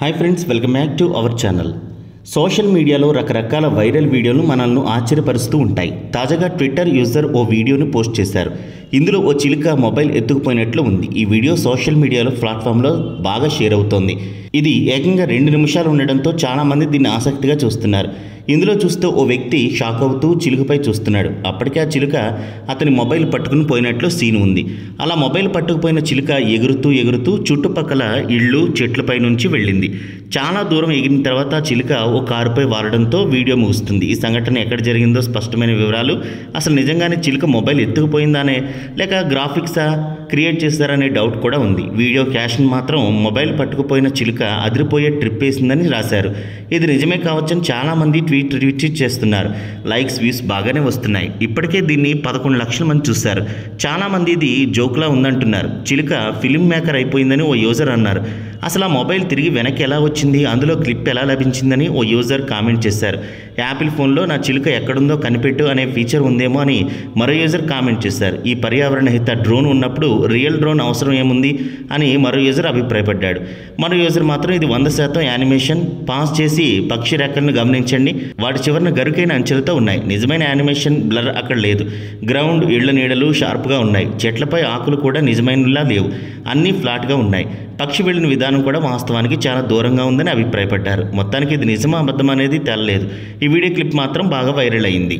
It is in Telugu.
Hi friends, welcome back to our channel. Social మీడియాలో రకరకాల వైరల్ వీడియోలు మనల్ని ఆశ్చర్యపరుస్తూ ఉంటాయి. తాజాగా ట్విట్టర్ యూజర్ ఓ వీడియోను పోస్ట్ చేశారు. ఇందులో ఓ చిలుక మొబైల్ ఎత్తుకుపోయినట్లు ఉంది. ఈ వీడియో సోషల్ మీడియాలో ప్లాట్ఫామ్లో బాగా షేర్ అవుతోంది. ఇది ఏకంగా 2 నిమిషాలు ఉండడంతో చాలామంది దీన్ని ఆసక్తిగా చూస్తున్నారు. ఇందులో చూస్తే ఓ వ్యక్తి షాక్ అవుతూ చిలుకపై చూస్తున్నాడు. అప్పటికే ఆ చిలుక అతని మొబైల్ పట్టుకుని పోయినట్లు సీన్ ఉంది. అలా మొబైల్ పట్టుకుపోయిన చిలుక ఎగురుతూ ఎగురుతూ చుట్టుపక్కల ఇళ్ళు చెట్లపై నుంచి వెళ్ళింది. చాలా దూరం ఎగిరిన తర్వాత ఆ చిలుక ఓ కారుపై వారడంతో వీడియో ముగుస్తుంది. ఈ సంఘటన ఎక్కడ జరిగిందో స్పష్టమైన వివరాలు, అసలు నిజంగానే చిలుక మొబైల్ ఎత్తుకుపోయిందానే లేక గ్రాఫిక్సా క్రియేట్ చేశారనే డౌట్ కూడా ఉంది. వీడియో క్యాప్షన్ మాత్రం మొబైల్ పట్టుకుపోయిన చిలుక అదిరిపోయే ట్రిప్ వేసిందని రాశారు. ఇది నిజమే కావచ్చని చాలామంది ట్వీట్ చేస్తున్నారు. లైక్స్, వ్యూస్ బాగానే వస్తున్నాయి. ఇప్పటికే దీన్ని 11 లక్షల మంది చూశారు. చాలామంది ఇది జోక్లా ఉందంటున్నారు. చిలుక ఫిలిం మేకర్ అయిపోయిందని ఓ యూజర్ అన్నారు. అసలు ఆ మొబైల్ తిరిగి వెనక్కి ఎలా వచ్చింది, అందులో క్లిప్ ఎలా లభించిందని ఓ యూజర్ కామెంట్ చేశారు. యాపిల్ ఫోన్లో నా చిలుక ఎక్కడుందో కనిపెట్టు అనే ఫీచర్ ఉందేమో అని మరో యూజర్ కామెంట్ చేశారు. ఈ పర్యావరణ హిత డ్రోన్ ఉన్నప్పుడు రియల్ డ్రోన్ అవసరం ఏముంది అని మరో యూజర్ అభిప్రాయపడ్డాడు. మరో యూజర్ మాత్రం ఇది 100% యానిమేషన్, పాస్ చేసి పక్షి రెక్కలను గమనించండి, వాటి చివరన గరుకైన అంచెలతో ఉన్నాయి. నిజమైన యానిమేషన్ బ్లర్ అక్కడ లేదు. గ్రౌండ్, ఇళ్ల నీడలు షార్ప్గా ఉన్నాయి. చెట్లపై ఆకులు కూడా నిజమైనలా లేవు, అన్నీ ఫ్లాట్గా ఉన్నాయి. పక్షి వెళ్ళిన విధానం కూడా వాస్తవానికి చాలా దూరంగా ఉందని అభిప్రాయపడ్డారు. మొత్తానికి ఇది నిజమా అబద్ధం అనేది తేలలేదు. ఈ వీడియో క్లిప్ మాత్రం బాగా వైరల్ అయింది.